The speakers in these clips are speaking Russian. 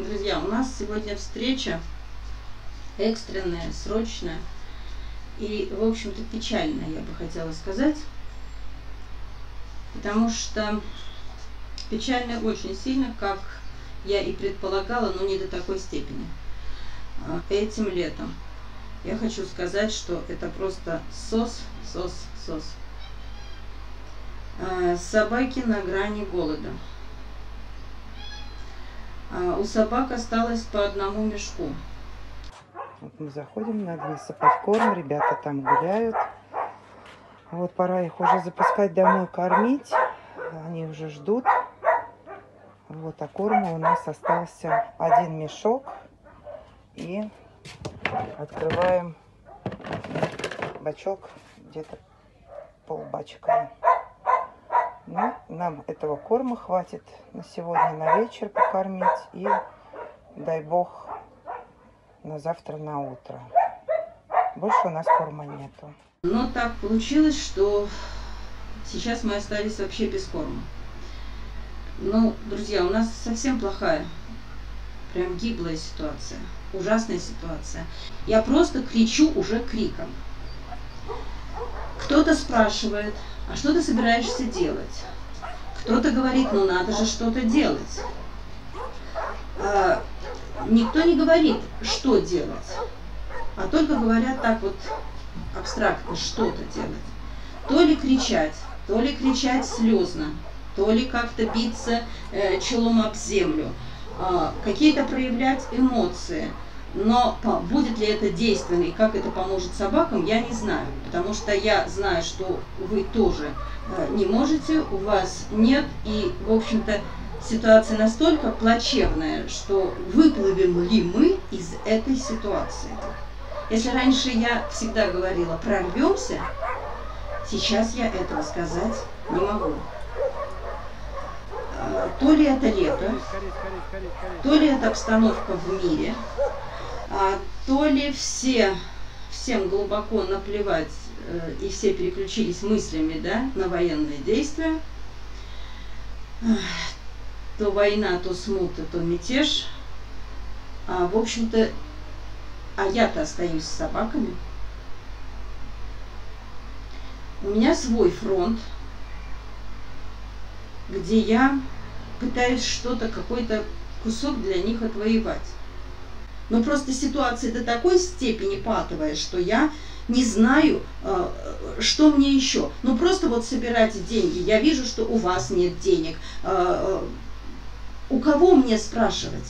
Друзья, у нас сегодня встреча экстренная, срочная и, в общем-то, печальная, я бы хотела сказать, потому что печальная очень сильно, как я и предполагала, но не до такой степени. Этим летом я хочу сказать, что это просто сос. Собаки на грани голода. У собак осталось по одному мешку. Вот мы заходим, надо насыпать корм, ребята там гуляют. Вот пора их уже запускать домой кормить. Они уже ждут. Вот, а корма у нас остался один мешок. И открываем бачок, где-то полбачка. Ну, нам этого корма хватит на сегодня, на вечер покормить. И дай бог на завтра, на утро. Больше у нас корма нету. Но так получилось, что сейчас мы остались вообще без корма. Ну, друзья, у нас совсем плохая, прям гиблая ситуация, ужасная ситуация. Я просто кричу уже криком. Кто-то спрашивает, а что ты собираешься делать? Кто-то говорит, ну надо же что-то делать. Никто не говорит, что делать, а только говорят так вот абстрактно, что-то делать. То ли кричать слезно, то ли как-то биться челом об землю, какие-то проявлять эмоции. Но будет ли это действенно и как это поможет собакам, я не знаю. Потому что я знаю, что вы тоже не можете, у вас нет. И, в общем-то, ситуация настолько плачевная, что выплывем ли мы из этой ситуации. Если раньше я всегда говорила «прорвемся», сейчас я этого сказать не могу. То ли это лето, то ли это обстановка в мире, то ли всем глубоко наплевать, и все переключились мыслями, да, на военные действия. То война, то смута, то мятеж. В общем-то, я-то остаюсь с собаками. У меня свой фронт, где я пытаюсь что-то, какой-то кусок для них отвоевать. Но просто ситуация до такой степени патовая, что я не знаю, что мне еще. Ну просто вот собирать деньги. Я вижу, что у вас нет денег. У кого мне спрашивать?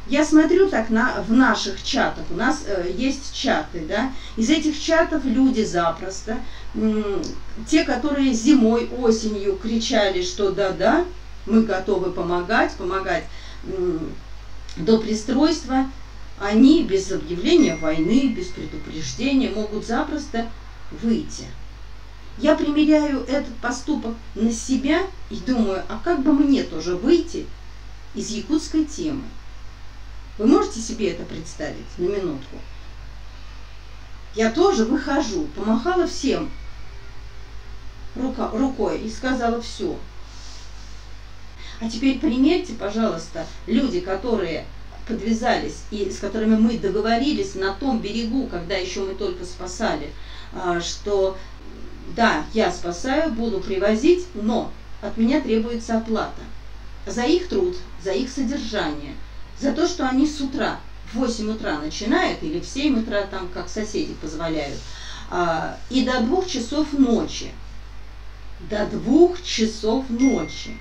Я смотрю так в наших чатах. У нас есть чаты, да. Из этих чатов люди запросто. Те, которые зимой, осенью кричали, что да-да, мы готовы помогать до пристройства, они без объявления войны, без предупреждения могут запросто выйти. Я примеряю этот поступок на себя и думаю, а как бы мне тоже выйти из якутской темы? Вы можете себе это представить на минутку? Я тоже выхожу, помахала всем рукой и сказала все. А теперь примерьте, пожалуйста, люди, которые подвязались и с которыми мы договорились на том берегу, когда еще мы только спасали, что да, я спасаю, буду привозить, но от меня требуется оплата за их труд, за их содержание, за то, что они с утра, в 8 утра начинают или в 7 утра, там, как соседи позволяют, и до 2 часов ночи. До 2 часов ночи.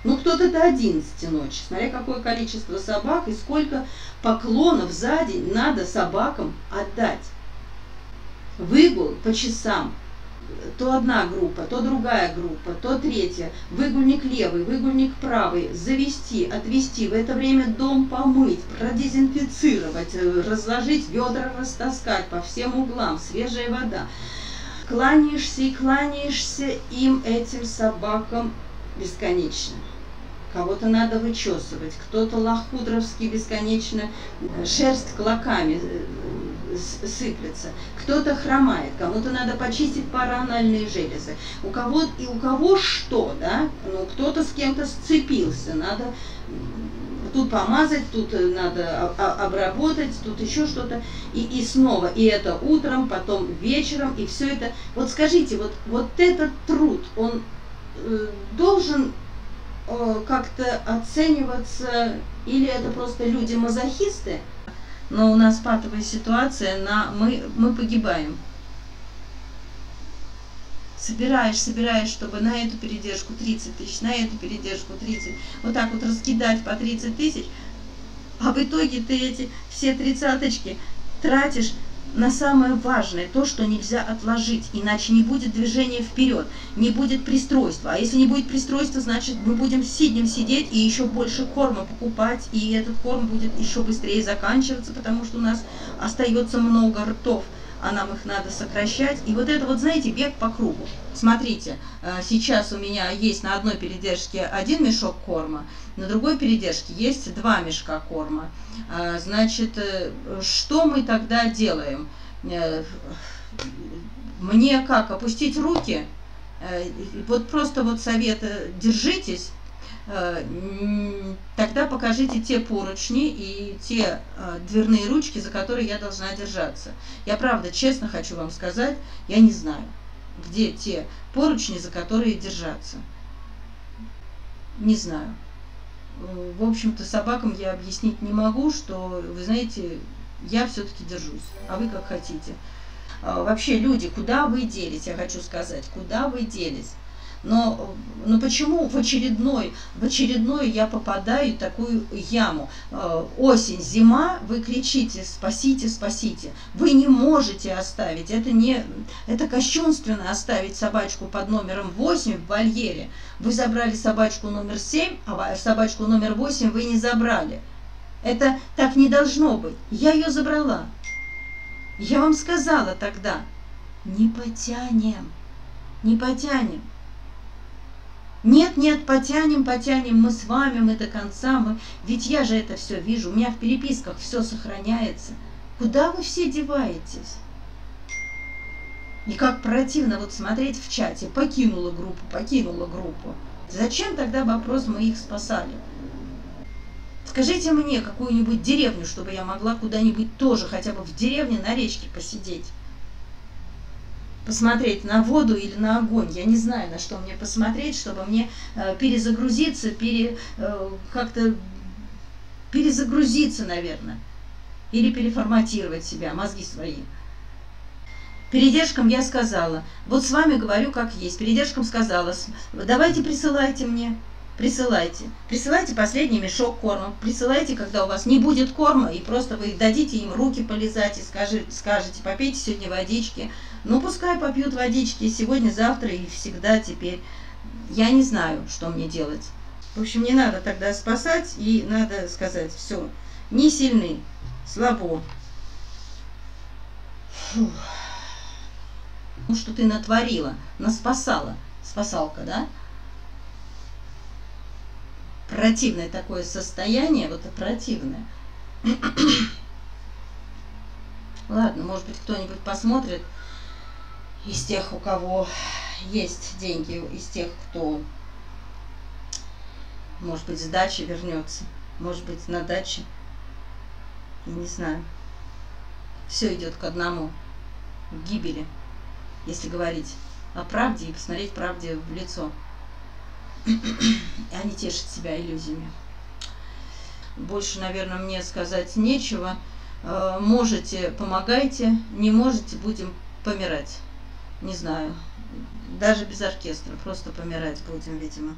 Ну, кто-то до 11 ночи, смотря какое количество собак и сколько поклонов за день надо собакам отдать. Выгул по часам. То одна группа, то другая группа, то третья. Выгульник левый, выгульник правый. Завести, отвести. В это время дом помыть, продезинфицировать, разложить ведра, растаскать по всем углам. Свежая вода. Кланяешься и кланяешься им, этим собакам, бесконечно. Кого-то надо вычесывать, кто-то лохудровский бесконечно, шерсть клоками сыплется, кто-то хромает, кому-то надо почистить параанальные железы, у кого что, да, ну кто-то с кем-то сцепился, надо тут помазать, тут надо обработать, тут еще что-то, и снова, и это утром, потом вечером, и все это. Вот скажите, вот этот труд, он должен как-то оцениваться, или это просто люди-мазохисты? Но у нас патовая ситуация, мы погибаем. Собираешь, чтобы на эту передержку 30 тысяч, на эту передержку 30, вот так вот раскидать по 30 тысяч, а в итоге ты эти все тридцаточки тратишь на самое важное, то, что нельзя отложить, иначе не будет движения вперед, не будет пристройства. А если не будет пристройства, значит мы будем сидеть и еще больше корма покупать, и этот корм будет еще быстрее заканчиваться, потому что у нас остается много ртов, а нам их надо сокращать. И вот это вот, знаете, бег по кругу. Смотрите, сейчас у меня есть на одной передержке 1 мешок корма, на другой передержке есть 2 мешка корма. Значит, что мы тогда делаем? Мне как, опустить руки? Вот просто вот совет, держитесь. Тогда покажите те поручни и те дверные ручки, за которые я должна держаться. Я правда, честно хочу вам сказать, я не знаю, где те поручни, за которые держаться. Не знаю. В общем-то, собакам я объяснить не могу, что, вы знаете, я все-таки держусь, а вы как хотите. Вообще, люди, куда вы делись, я хочу сказать, куда вы делись? Но почему в очередной я попадаю в такую яму? Осень, зима, вы кричите: спасите, спасите. Вы не можете оставить, это кощунственно оставить собачку под номером 8 в вольере. Вы забрали собачку номер 7, а собачку номер 8 вы не забрали. Это так не должно быть. Я ее забрала. Я вам сказала тогда: не потянем, не потянем. Нет, потянем, мы с вами, мы до конца, ведь я же это все вижу, у меня в переписках все сохраняется. Куда вы все деваетесь? И как противно вот смотреть в чате: покинула группу. Зачем тогда вопрос мы их спасали? Скажите мне какую-нибудь деревню, чтобы я могла куда-нибудь тоже, хотя бы в деревне на речке посидеть. Посмотреть на воду или на огонь. Я не знаю, на что мне посмотреть, чтобы мне перезагрузиться, как-то перезагрузиться, наверное. Или переформатировать себя, мозги свои. Передержкам я сказала, вот с вами говорю как есть. Передержкам сказала: давайте присылайте мне. Присылайте последний мешок корма. Присылайте, когда у вас не будет корма, и просто вы дадите им руки полизать и скажете: попейте сегодня водички. Ну, пускай попьют водички сегодня, завтра и всегда теперь. Я не знаю, что мне делать. В общем, не надо тогда спасать, и надо сказать: все, не сильны, слабо. Фух. Ну, что ты натворила, наспасала. Спасалка, да? Противное такое состояние, вот это противное. Ладно, может быть, кто-нибудь посмотрит из тех, у кого есть деньги, из тех, кто, может быть, с дачи вернется, может быть, на даче, не знаю. Все идет к одному, к гибели, если говорить о правде и посмотреть правде в лицо. И они тешат себя иллюзиями. Больше, наверное, мне сказать нечего. Можете, помогайте, не можете, будем помирать. Не знаю, даже без оркестра, просто помирать будем, видимо.